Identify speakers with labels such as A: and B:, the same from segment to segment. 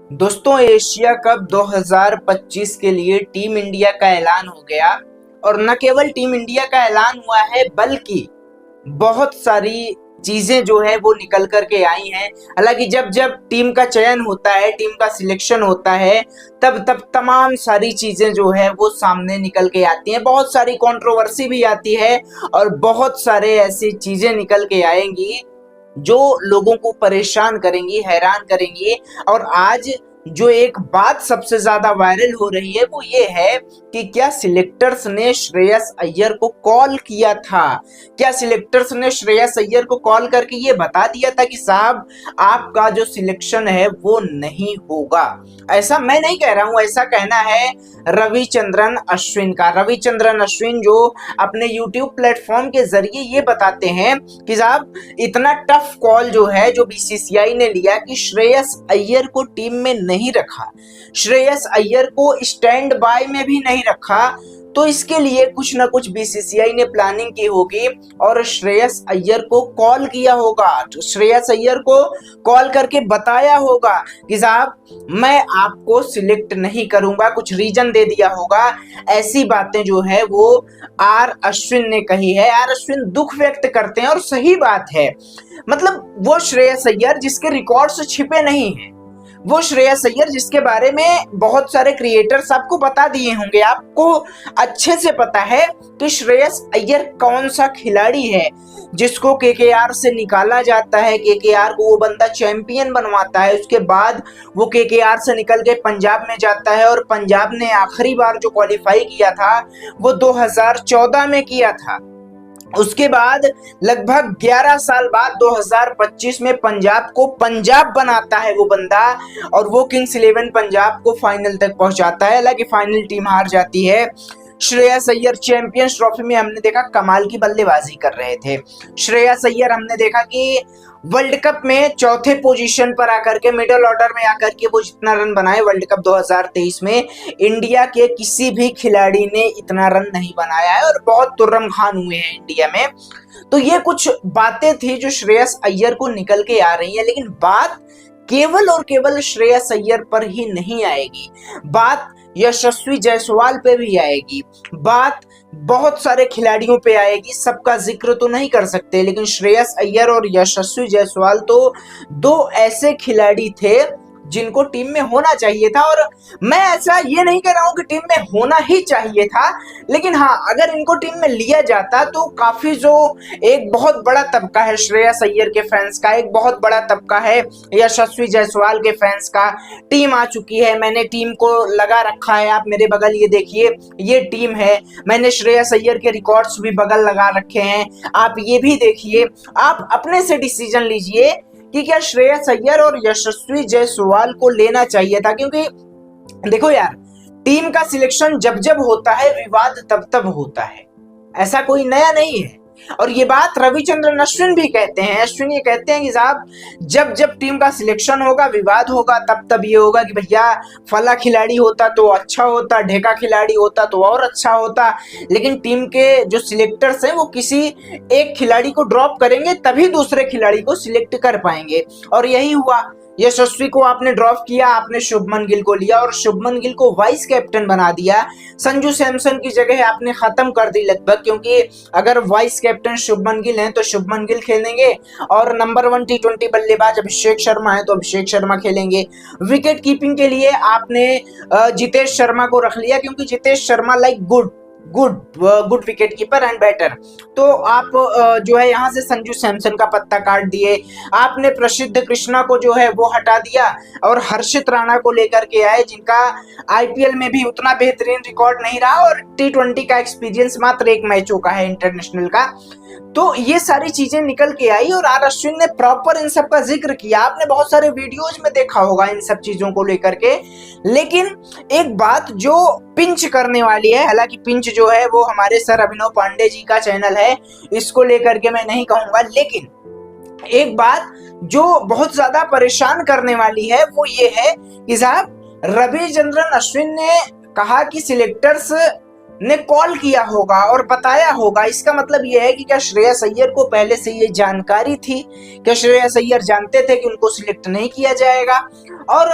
A: दोस्तों, Asia cup 2025 के लिए टीम इंडिया का ऐलान हो गया। और न केवल टीम इंडिया का ऐलान हुआ है बल्कि बहुत सारी चीजें जो है वो निकल कर के आई हैं। हालांकि जब जब टीम का चयन होता है, टीम का सिलेक्शन होता है, तब तब तमाम सारी चीजें जो है वो सामने निकल के आती हैं। बहुत सारी कंट्रोवर्सी भी आती है और बहुत सारे ऐसी चीजें निकल के आएंगी जो लोगों को परेशान करेंगी, हैरान करेंगी। और आज जो एक बात सबसे ज्यादा वायरल हो रही है वो ये है कि क्या सिलेक्टर्स ने श्रेयस अय्यर को कॉल किया था। क्या सिलेक्टर्स ने श्रेयस अय्यर को कॉल करके ये बता दिया था कि साहब आपका जो सिलेक्शन है वो नहीं होगा। ऐसा मैं नहीं कह रहा हूं, ऐसा कहना है रविचंद्रन अश्विन का। रविचंद्रन अश्विन जो अपने यूट्यूब प्लेटफॉर्म के जरिए ये बताते हैं कि साहब इतना टफ कॉल जो है जो बीसीसीआई ने लिया कि श्रेयस अय्यर को टीम में नहीं रखा, श्रेयस अय्यर को स्टैंड बाय में भी नहीं रखा, तो इसके लिए कुछ ना कुछ बीसीसीआई ने प्लानिंग की होगी और श्रेयस अय्यर को कॉल किया होगा। तो श्रेयस अय्यर को कॉल करके बताया होगा कि साहब मैं आपको सिलेक्ट नहीं करूंगा, कुछ रीजन दे दिया होगा। ऐसी बातें जो है वो आर अश्विन ने कही है। आर अश्विन दुख व्यक्त करते हैं और सही बात है। मतलब वो श्रेयस अय्यर जिसके रिकॉर्ड्स छिपे नहीं हैं, वो श्रेयस अय्यर जिसके बारे में बहुत सारे क्रिएटर्स आपको बता दिए होंगे, आपको अच्छे से पता है कि श्रेयस अय्यर कौन सा खिलाड़ी है जिसको केकेआर से निकाला जाता है। केकेआर को वो बंदा चैंपियन बनवाता है, उसके बाद वो केकेआर से निकल के पंजाब में जाता है और पंजाब ने आखिरी बार जो क्वालिफाई किया था वो 2014 में किया था। उसके बाद लगभग 11 साल बाद 2025 में पंजाब को पंजाब बनाता है वो बंदा और वो किंग्स 11 पंजाब को फाइनल तक पहुंचाता है। हालांकि फाइनल टीम हार जाती है। श्रेयस अय्यर चैंपियंस ट्रॉफी में हमने देखा कमाल की बल्लेबाजी कर रहे थे। श्रेयस अय्यर हमने देखा कि वर्ल्ड कप में चौथे पोजीशन पर आकर के, मिडिल ऑर्डर में आकर के वो जितना रन बनाए वर्ल्ड कप 2023 में, इंडिया के किसी भी खिलाड़ी ने इतना रन नहीं बनाया है और बहुत तुर्रम खान हुए हैं इंडिया में। तो ये कुछ बातें थी जो श्रेयस अय्यर को निकल के आ रही है। लेकिन बात केवल और केवल श्रेयस अय्यर पर ही नहीं आएगी, बात यशस्वी जायसवाल पे भी आएगी, बात बहुत सारे खिलाड़ियों पे आएगी। सबका जिक्र तो नहीं कर सकते, लेकिन श्रेयस अय्यर और यशस्वी जायसवाल तो दो ऐसे खिलाड़ी थे जिनको टीम में होना चाहिए था। और मैं ऐसा ये नहीं कह रहा हूं कि टीम में होना ही चाहिए था, लेकिन हाँ, अगर इनको टीम में लिया जाता तो काफी जो एक बहुत बड़ा तबका है श्रेयस अय्यर के फैंस का, एक बहुत बड़ा तबका है यशस्वी जायसवाल के फैंस का। टीम आ चुकी है, मैंने टीम को लगा रखा है, आप मेरे बगल ये देखिए, ये टीम है। मैंने श्रेयस अय्यर के रिकॉर्ड्स भी बगल लगा रखे हैं, आप ये भी देखिए। आप अपने से डिसीजन लीजिए कि क्या श्रेयस अय्यर और यशस्वी जायसवाल को लेना चाहिए था। क्योंकि देखो यार, टीम का सिलेक्शन जब जब होता है विवाद तब तब होता है, ऐसा कोई नया नहीं है। और ये बात रविचंद्रन अश्विन भी कहते हैं। अश्विन ये कहते हैं कि साहब जब जब टीम का सिलेक्शन होगा, विवाद होगा, तब तब ये होगा कि भैया फला खिलाड़ी होता तो अच्छा होता, ढेका खिलाड़ी होता तो और अच्छा होता। लेकिन टीम के जो सिलेक्टर्स हैं वो किसी एक खिलाड़ी को ड्रॉप करेंगे तभी दूसरे खिलाड़ी को सिलेक्ट कर पाएंगे। और यही हुआ, यशस्वी को आपने ड्रॉप किया, आपने शुभमन गिल को लिया और शुभमन गिल को वाइस कैप्टन बना दिया। संजू सैमसन की जगह आपने खत्म कर दी लगभग, क्योंकि अगर वाइस कैप्टन शुभमन गिल हैं तो शुभमन गिल खेलेंगे और नंबर 1 टी20 बल्लेबाज अभिषेक शर्मा है तो अभिषेक शर्मा खेलेंगे। विकेट कीपिंग के लिए आपने जितेश शर्मा को रख लिया, क्योंकि Jitesh Sharma like good wicket keeper and batter. तो आप जो है यहाँ से संजू सैमसन का पत्ता काट दिए। आपने प्रसिद्ध कृष्णा को जो है वो हटा दिया और हर्षित राणा को लेकर के आए, जिनका आईपीएल में भी उतना बेहतरीन रिकॉर्ड नहीं रहा और टी20 का एक्सपीरियंस मात्र 1 मैचों का है, इंटरनेशनल का। तो ये सारी चीजें निकल के आई और आर अश्विन ने प्रॉपर इन सब का जिक्र किया। आपने बहुत सारे वीडियोज में देखा होगा इन सब चीजों को लेकर के। लेकिन एक बात जो पिंच करने वाली है, हालांकि पिंच जो है वो हमारे सर अभिनव पांडे जी का चैनल है, इसको लेकर के मैं नहीं कहूंगा, लेकिन एक बात जो बहुत ज्यादा परेशान करने वाली है वो ये है कि साहब रविचंद्रन अश्विन ने कहा कि सिलेक्टर्स ने कॉल किया होगा और बताया होगा। इसका मतलब यह है कि क्या श्रेयस अय्यर को पहले से ये जानकारी थी? क्या श्रेयस अय्यर जानते थे कि उनको सिलेक्ट नहीं किया जाएगा? और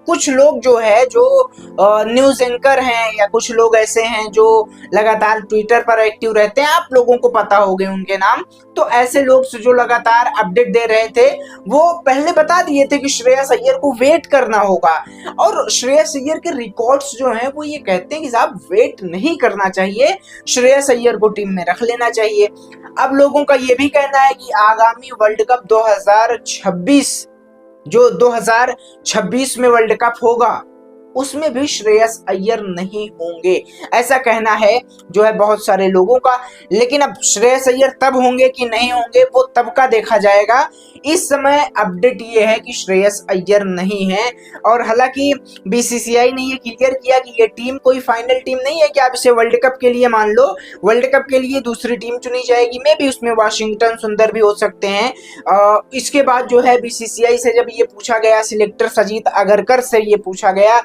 A: कुछ लोग जो है, जो न्यूज एंकर हैं या कुछ लोग ऐसे हैं जो लगातार ट्विटर पर एक्टिव रहते हैं, आप लोगों को पता होंगे उनके नाम। तो ऐसे लोग जो लगातार अपडेट दे रहे थे, वो पहले बता दिए थे कि श्रेयस अय्यर को वेट करना होगा। और श्रेयस अय्यर के रिकॉर्ड्स जो हैं वो ये कहते हैं कि साहब वेट नहीं करना चाहिए, श्रेयस अय्यर को टीम में रख लेना चाहिए। अब लोगों का ये भी कहना है कि आगामी वर्ल्ड कप 2026, जो 2026 में वर्ल्ड कप होगा, उसमें भी श्रेयस अय्यर नहीं होंगे, ऐसा कहना है जो है बहुत सारे लोगों का। लेकिन अब श्रेयस अय्यर तब होंगे कि नहीं होंगे, वो तब का देखा जाएगा। इस समय अपडेट ये है कि श्रेयस अय्यर नहीं है। और हालांकि बीसीसीआई ने ये क्लियर किया कि ये टीम कोई फाइनल टीम नहीं है कि आप इसे वर्ल्ड कप के लिए मान लो। वर्ल्ड कप के लिए दूसरी टीम चुनी जाएगी, मे भी उसमें वाशिंगटन सुंदर भी हो सकते हैं। इसके बाद जो है बीसीसीआई से जब ये पूछा गया, सिलेक्टर अजीत अगरकर से ये पूछा गया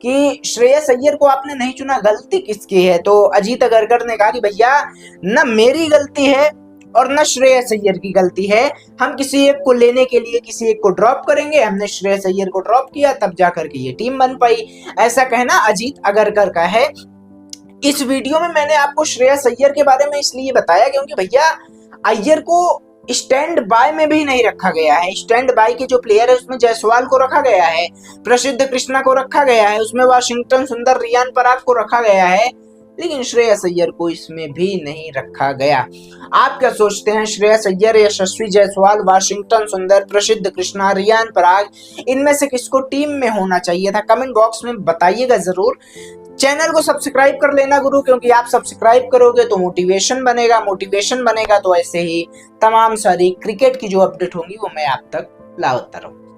A: कि श्रेयस अय्यर को आपने नहीं चुना, गलती किसकी है? तो अजीत अगरकर ने कहा कि भैया न मेरी गलती है और न श्रेयस अय्यर की गलती है। हम किसी एक को लेने के लिए किसी एक को ड्रॉप करेंगे, हमने श्रेयस अय्यर को ड्रॉप किया, तब जाकर के ये टीम बन पाई। ऐसा कहना अजीत अगरकर का है। इस वीडियो में मैंने आपको श्रेयस अय्यर के बारे में इसलिए बताया क्योंकि भैया अय्यर को स्टैंड बाय में भी नहीं रखा गया है। स्टैंड बाय के जो प्लेयर है उसमें जायसवाल को रखा गया है, प्रसिद्ध कृष्णा को रखा गया है, उसमें वाशिंगटन सुंदर, रियान पराग को रखा गया है, लेकिन श्रेयस अय्यर को इसमें भी नहीं रखा गया। आप क्या सोचते हैं? श्रेयस अय्यर, यशस्वी जायसवाल, वाशिंगटन सुंदर, प्रसिद्ध कृष्णा, रियान पराग, इनमें से किसको टीम में होना चाहिए था? कमेंट बॉक्स में बताइएगा जरूर। चैनल को सब्सक्राइब कर लेना गुरु, क्योंकि आप सब्सक्राइब करोगे तो मोटिवेशन बनेगा, तो ऐसे ही तमाम सारी क्रिकेट की जो अपडेट होंगी वो मैं आप तक लाता रहूं।